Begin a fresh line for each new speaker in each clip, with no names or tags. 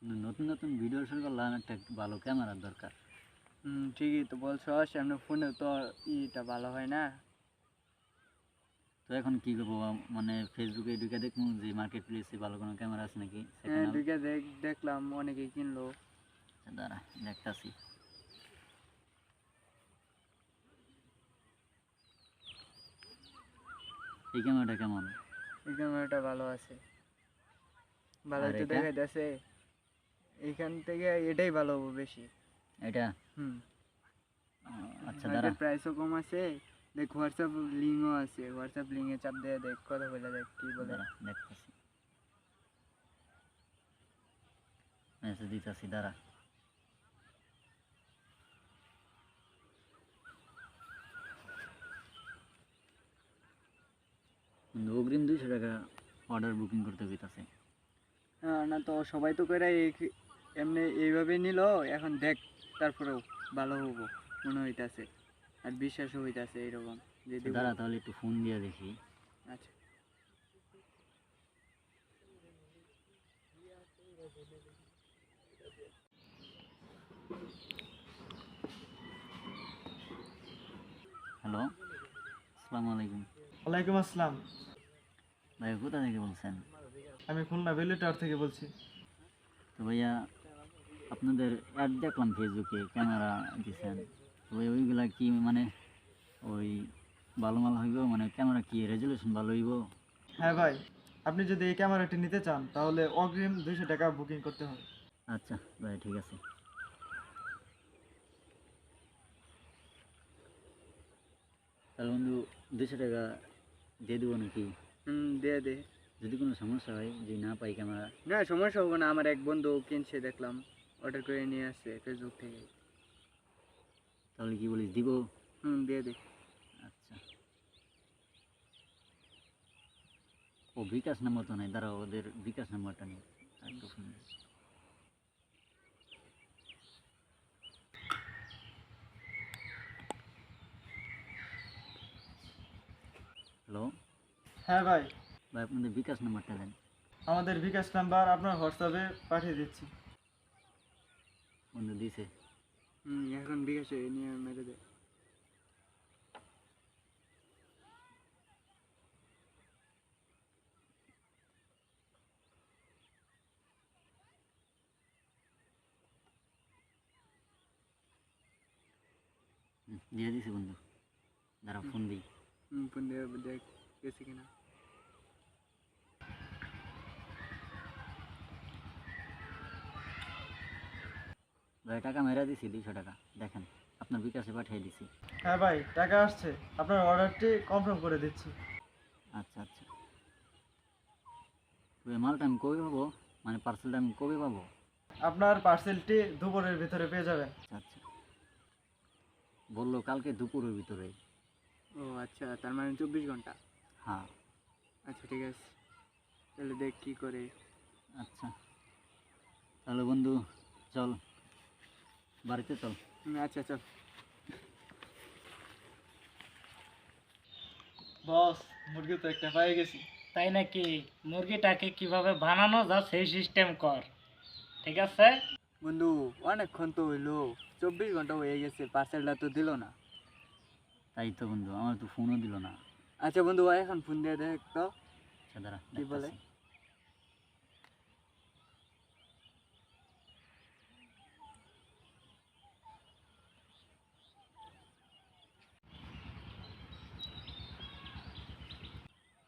নতুন নতুন ভিডিও শুরু করলাম, একটা ভালো ক্যামেরার দরকার।
ঠিকই তো বলছো, সামনে ফোনে তো ইটা ভালো হয় না।
তো এখন কি করবো, মানে ফেসবুকে ঢুকে দেখবো যে মার্কেট প্লেসে ভালো কোনো ক্যামেরা আছে নাকি
হ্যাঁ,
সেকেন্ড হ্যান্ড।
ঢুকে দেখলাম অনেকেই কিনলো।
দাঁড়া দেখতাছি। এই ক্যামেরাটা কেমন?
এই ক্যামেরাটা ভালো আছে, ভালো
আর
তো
এটা?
দেখা যাচ্ছে। এখান থেকে এটাই ভালো হবে বেশি।
এটা?
হুম,
আচ্ছা দাঁড়া।
এটার প্রাইসও কম আছে। দেখ, হোয়াটসঅ্যাপ লিঙ্কও আছে, হোয়াটসঅ্যাপ লিঙ্কে চাপ দিয়ে দেখ, কথা বলে দেখ কি বলে।
দাঁড়া দেখতাছি, মেসেজ দিতাছি, দাঁড়া। কিন্তু অগ্রিম 200 টাকা অর্ডার বুকিং করতে হইতাছে।
হ্যাঁ, না তো সবাই তো করে এমনি এইভাবে নিল। এখন দেখ, তারপরেও ভালো হবো মনে হইতাছে, আর বিশ্বাসও হইতাছে এরকম যে
আচ্ছা
দেবো।
দাঁড়া, তাহলে একটু ফোন দিয়ে দেখি।
আচ্ছা,
হ্যালো, আসসালামু আলাইকুম।
ওয়ালাইকুম আসসালাম।
ভাই কোথা থেকে বলছেন?
আমি খুলনা ভ্যালি টাওয়ার থেকে বলছি।
তো ভাইয়া, আপনাদের অ্যাড দেখলাম ফেসবুকে, ক্যামেরা দিছেন। তো ভাই ওইগুলা কি মানে ওই ভালো মাল হইব? মানে ক্যামেরা কি রেজুলেশন ভালো হইব?
হ্যাঁ ভাই, আপনি যদি এই ক্যামেরাটি নিতে চান তাহলে অগ্রিম 200 টাকা বুকিং করতে হবে।
আচ্ছা ভাই, ঠিক আছে। তাহলে বন্ধু 200 টাকা দিয়ে দেবো নাকি?
দে দে।
যদি কোনো সমস্যা হয়, যদি না পাই ক্যামেরা?
না, সমস্যা হবে না, আমার এক বন্ধু কিনছে দেখলাম, অর্ডার করে নিয়ে আসছে ফেসবুক থেকে।
তাহলে কি বলিস, দিব?
দিয়ে দে।
আচ্ছা। ও বিকাশ নাম্বার তো নাই, দাঁড়াও ওদের বিকাশ নাম্বারটা নেই। একটু ফোন দিই। হ্যালো
হ্যাঁ ভাই,
ভাই, আপনাদের বিকাশ নাম্বারটা দেন।
আমাদের বিকাশ নাম্বার আপনার হোয়াটসঅ্যাপে পাঠিয়ে দিচ্ছি।
বন্ধু দিছে।
এখন বিকাশে নিয়ে মেরে দে।
দিয়ে দিছে বন্ধু, দাঁড়া ফোন দিই।
ফোন দিয়ে দেখ গেছে কিনা।
ভাই টাকা মেরা দিছি, 200 টাকা দেখেন, আপনার বিকাশে পাঠিয়ে দিছি।
হ্যাঁ ভাই, টাকা আসছে, আপনার অর্ডারটি কনফার্ম করে দিচ্ছি।
আচ্ছা আচ্ছা। তো এই মালটা আমি কবে পাবো, মানে পার্সেলটা আমি কবে পাবো?
আপনার পার্সেলটি দুপুরের ভিতরে পেয়ে যাবেন।
আচ্ছা আচ্ছা, বললো কালকে দুপুরের ভিতরে।
ও আচ্ছা, তার মানে 24 ঘন্টা।
হ্যাঁ।
আচ্ছা ঠিক আছে, তাহলে দেখ কি করে।
আচ্ছা তাহলে বন্ধু, চল বাড়িতে চল।
আচ্ছা চল।
বস, মুরগি তো একটা পেয়ে গেছি।
তাই নাকি? মুরগিটাকে কিভাবে বানানো যায় সেই সিস্টেম কর, ঠিক আছে?
বন্ধু, অনেকক্ষণ তো হইলো, 24 ঘন্টা হয়ে গেছে, পার্সেলটা তো দিল না।
তাই তো বন্ধু, আমার তো ফোনও দিল না।
আচ্ছা বন্ধু, এখন ফোন দিয়ে দেখ তো
আচ্ছা দাঁড়া
কি বলে।
দেখতাছি।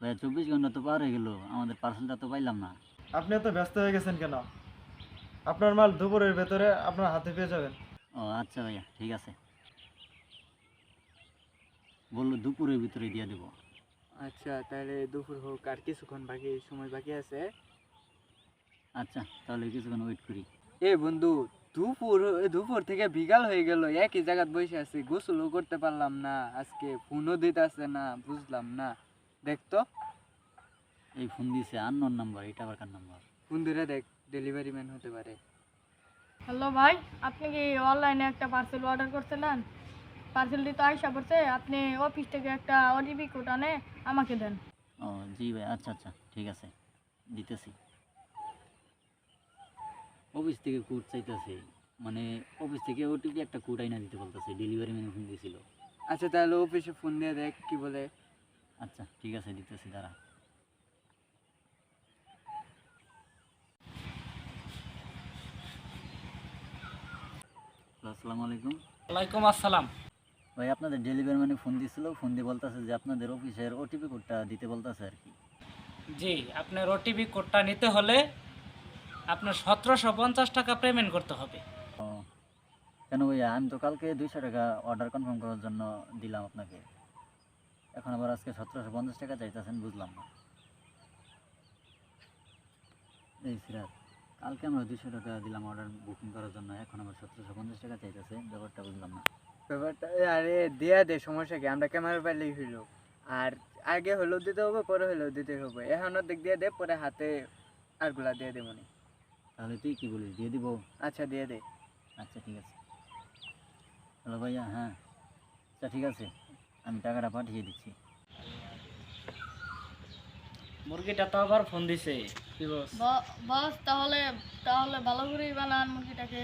ভাই 24 ঘন্টা তো পার হয়ে গেল, আমাদের পার্সেলটা তো পাইলাম না।
আপনি এত ব্যস্ত হয়ে গেছেন কেন? আপনার মাল দুপুরের ভেতরে আপনার হাতে পেয়ে যাবেন।
ও আচ্ছা ভাইয়া, ঠিক আছে। বললো দুপুরের ভিতরে দিয়ে দেবো।
আচ্ছা, তাহলে দুপুর হোক, আর কিছুক্ষণ বাকি, সময় বাকি আছে।
আচ্ছা তাহলে কিছুক্ষণ ওয়েট করি।
এ বন্ধু, দুপুর দুপুর থেকে বিকাল হয়ে গেল, একই জায়গায় বসে আছি, গোসলও করতে পারলাম না আজকে, ফোনও দিতেছে না, বুঝলাম না। দেখ তো,
এই ফোন দিছে আননোন নাম্বার, এটা আবার কার নাম্বার?
ফোন ধরে দেখ, ডেলিভারি ম্যান হতে পারে।
হ্যালো ভাই, আপনি কি অনলাইনে একটা পার্সেল অর্ডার করছিলেন? পার্সেলটি তো আইসা পড়ছে, আপনি অফিস থেকে একটা ওটিপি কোড আনে আমাকে দেন।
ও জি ভাই, আচ্ছা আচ্ছা ঠিক আছে, দিতেছি। অফিস থেকে কোড চাইতেছে, মানে অফিস থেকে ওটিপি একটা কোড আইনা দিতে বলতেছে, ডেলিভারি ম্যান ফোন দিয়েছিল।
আচ্ছা তাহলে অফিসে ফোন দিয়ে দেখ কি বলে।
আচ্ছা ঠিক আছে, দিতেছি দাঁড়া। হ্যালো, আসসালামু আলাইকুম।
ওয়ালাইকুম আসসালাম।
ভাই আপনাদের ডেলিভারি ম্যানে ফোন দিছিল, ফোন দিয়ে বলতেছে যে আপনাদের অফিসের ওটিপি কোডটা দিতে বলতেছে আর কি।
জি, আপনার ওটিপি কোডটা নিতে হলে আপনার 1750 টাকা পেমেন্ট করতে হবে।
ও কেন ভাইয়া, আমি তো কালকে 200 টাকা অর্ডার কনফার্ম করার জন্য দিলাম আপনাকে, এখন আবার আজকে 1750 টাকা চাইতেছেন, বুঝলাম না। এই সিরাত, কালকে আমরা 200 টাকা দিলাম অর্ডার বুকিং করার জন্য, এখন আবার 1750 টাকা চাইতেছে, ব্যাপারটা বুঝলাম না।
ব্যাপারটা আরে দেয়া দে, সমস্যা কি, আমরা ক্যামেরা পাইলেই হইলো। আর আগে হলেও দিতে হবে, পরে হলেও দিতে হবে। এখন অর্ধেক দিয়ে দে, পরে হাতে আরগুলা দিয়ে দে মনে।
তাহলে তুই কি বলিস, দিয়ে দিব?
আচ্ছা দিয়ে দে।
আচ্ছা ঠিক আছে। হ্যালো ভাইয়া, হ্যাঁ আচ্ছা ঠিক আছে, আমি টাকাটা পাঠিয়ে দিচ্ছি।
মুরগিটা তো আবার ফোন দিছে। কি বস?
বস তাহলে তাহলে ভালো করেই বানান মুরগিটাকে।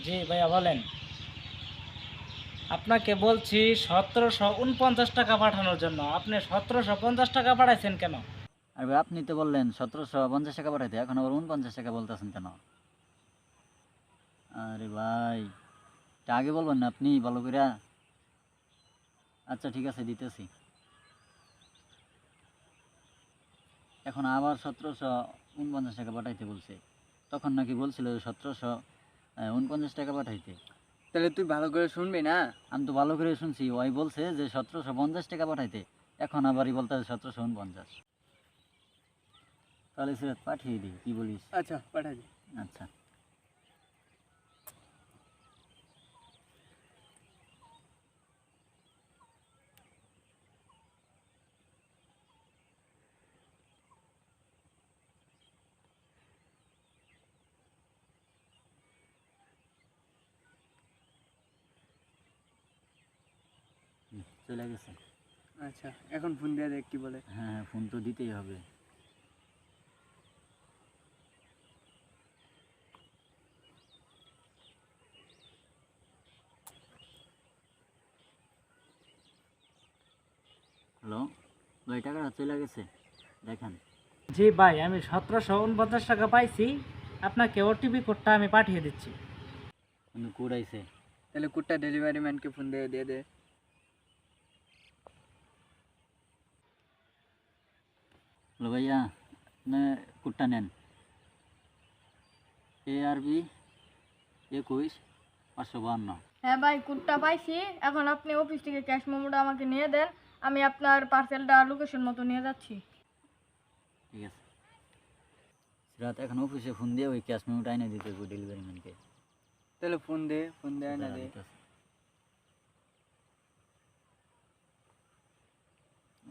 জি ভাইয়া বলেন। আপনাকে বলছি 1749 টাকা পাঠানোর জন্য, আপনি 1750 টাকা পাঠাইছেন কেন?
আর ভাই আপনি তো বললেন 1750 টাকা পাঠাইতে, এখন আবার 49 টাকা বলতেছেন কেন? আরে ভাই, এটা আগে বলবেন না আপনি ভালো করে? আচ্ছা ঠিক আছে, দিতেছি। এখন আবার 1749 টাকা পাঠাইতে বলছে, তখন নাকি বলছিল 1749 টাকা পাঠাইতে।
তাহলে তুই ভালো করে শুনবি না?
আমি তো ভালো করে শুনছি, ওই বলছে যে 1750 টাকা পাঠাইতে, এখন আবারই বলতে 1749। তাহলে সিরাত পাঠিয়ে দিই, কি বলিস?
আচ্ছা পাঠা দে।
আচ্ছা চলে গেছে।
আচ্ছা এখন ফোন দিয়ে দেখ কি বলে।
হ্যাঁ হ্যাঁ, ফোন তো দিতেই হবে। হ্যালো ভাই, টাকাটা চলে গেছে দেখেন।
জি ভাই, আমি 1749 টাকা পাইছি, আপনাকে ওটিপি কোডটা আমি পাঠিয়ে দিচ্ছি।
কিন্তু কোড আইছে।
তাহলে কুটটা ডেলিভারি ম্যানকে ফোন দিয়ে দে।
হ্যালো ভাইয়া, আপনি কোডটা নেন, ARB 21552।
হ্যাঁ ভাই, কোডটা পাইছি। এখন আপনি অফিস থেকে ক্যাশ মেমোটা আমাকে নিয়ে দেন, আমি আপনার পার্সেলটা লোকেশন মতো নিয়ে যাচ্ছি।
ঠিক আছে, রাত এখন অফিসে ফোন দিয়ে ওই ক্যাশ মেমোটা এনে দিতে হবে ডেলিভারি ম্যানকে।
তাহলে ফোন দে না দে।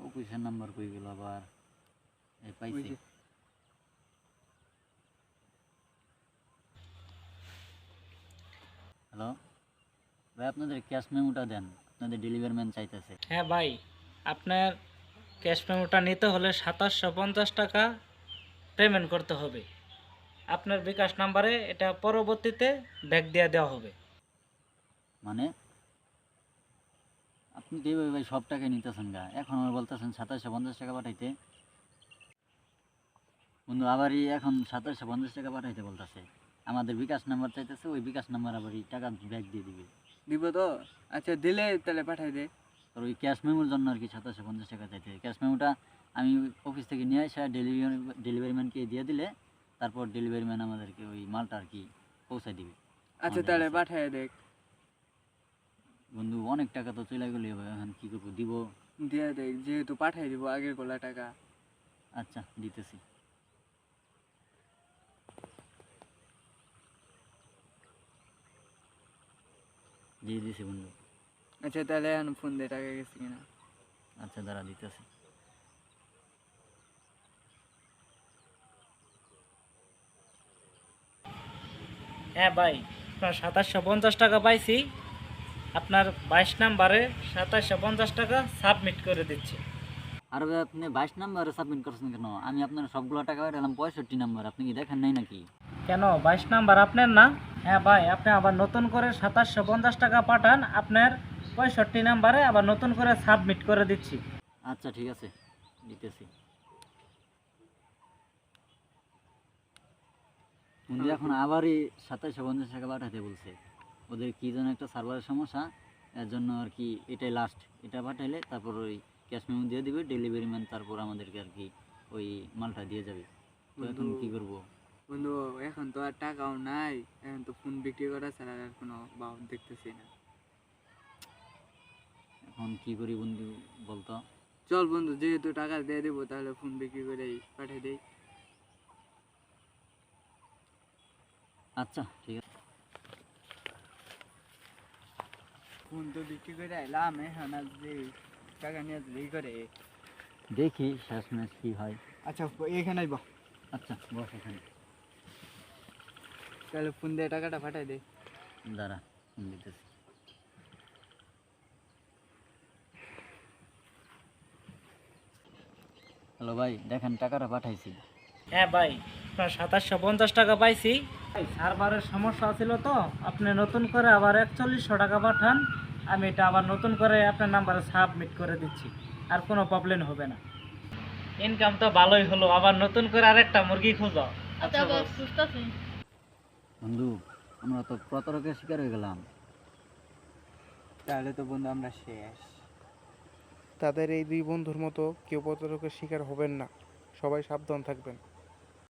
অফিসের নাম্বার কই গেল আবার? এই পাইছি।
ওই যে।
হ্যালো ভাই, আপনাদের ক্যাশ মেমোটা দেন, আপনাদের ডেলিভারি ম্যান চাইতেছে।
হ্যাঁ ভাই, আপনার ক্যাশ মেমোটা নিতে হলে 2750 টাকা পেমেন্ট করতে হবে। আপনার বিকাশ নাম্বারে এটা পরবর্তীতে ব্যাক দিয়ে দেওয়া হবে।
মানে আপনি তো এইভাবে ভাই সব টাকাই নিতেছেন গা, এখন আমার বলতেছেন 2750 টাকা পাঠাইতে। বন্ধু আবারই এখন 2750 টাকা পাঠাইতে বলতেছে, আমাদের বিকাশ নাম্বার চাইতেছে, ওই বিকাশ নাম্বার আবারই টাকা ব্যাক দিয়ে দিবে।
দিব তো? আচ্ছা দিলে তাহলে পাঠাই দে।
আর ওই ক্যাশ মেমোর জন্য আর কি 2750 টাকা চাইতে। ক্যাশ মেমোটা আমি অফিস থেকে নিয়ে আসা ডেলিভারি ম্যানকে দিয়ে দিলে, তারপর ডেলিভারি ম্যান আমাদেরকে ওই মালটা আর কি পৌঁছায় দিবে।
আচ্ছা
আমাদের
তাহলে
কাছে।
পাঠাই দেখ।
বন্ধু অনেক টাকা তো চলে গেলে হবে, এখন কী করবো, দিব?
দিয়ে দেখ, যেহেতু পাঠাই দিব আগের গোলা টাকা।
আচ্ছা দিতেছি। দিয়ে দিছি বন্ধু।
আচ্ছা তাহলে এখন ফোন দে টাকা গেছে কিনা।
আচ্ছা দাঁড়া, দিতেছি।
হ্যাঁ ভাই, আপনার 2750 টাকা পাইছি, আপনার 22 নাম্বারে 2750 টাকা সাবমিট করে দিচ্ছি।
আর ভাই আপনি 22 নাম্বারে সাবমিট করছেন কেন? আমি আপনার সবগুলো টাকা পাঠালাম 65 নাম্বার, আপনি কি দেখেন নাই নাকি?
কেন 22 নাম্বার আপনার না? হ্যাঁ ভাই, আপনি আবার নতুন করে 2750 টাকা পাঠান, আপনার 65 নাম্বারে আবার নতুন করে সাবমিট করে দিচ্ছি।
আচ্ছা ঠিক আছে, দিতেছি। বন্ধু এখন আবারই 2750 টাকা পাঠাতে বলছে। ওদের কি যেন একটা সার্ভারের সমস্যা, এর জন্য আর কি এটাই লাস্ট। এটা পাঠাইলে তারপর ওই ক্যাশ মেমো দিয়ে দিবে ডেলিভারি ম্যান, তারপর আমাদেরকে আর কি ওই মালটা দিয়ে যাবে। তো এখন কি করব?
বন্ধু এখন তো আর টাকাও নাই, এখন তো ফোন বিক্রি করা ছাড়া আর কোনো ভাব দেখতেছি না।
এখন কি করি বন্ধু বলতো?
চল বন্ধু, যেহেতু টাকা দিয়ে দেবো তাহলে ফোন বিক্রি করেই পাঠিয়ে দেই।
আচ্ছা ঠিক আছে।
ফোন তো বিক্রি করে আইলাম, এখন আর যে টাকা নিয়ে যেই করে।
দেখি শেষমেশ কি হয়।
আচ্ছা এখানে আইব,
আচ্ছা বস এখানে।
তাহলে ফোন দিয়ে টাকাটা পাঠাই দে।
দাঁড়া, ফোন দিতেছি। হ্যালো ভাই, দেখেন টাকাটা পাঠাইছি।
হ্যাঁ ভাই, আপনার 2750 টাকা পাইছি। ভাই সার্ভারের সমস্যা ছিল তো, আপনি নতুন করে আবার 4100 টাকা পাঠান, আমি এটা আবার নতুন করে আপনার নাম্বারে সাবমিট করে দিচ্ছি, আর কোনো প্রবলেম হবে না। ইনকাম তো ভালোই হলো, আবার নতুন করে আরেকটা মুরগি খুঁজো।
আচ্ছা বস, বুঝতেছি।
বন্ধু আমরা তো প্রতারকের শিকার হয়ে গেলাম।
তাহলে তো বন্ধু আমরা শেষ।
তাদের এই দুই বন্ধুর মতো কেউ প্রতারকের শিকার হবেন না, সবাই সাবধান থাকবেন।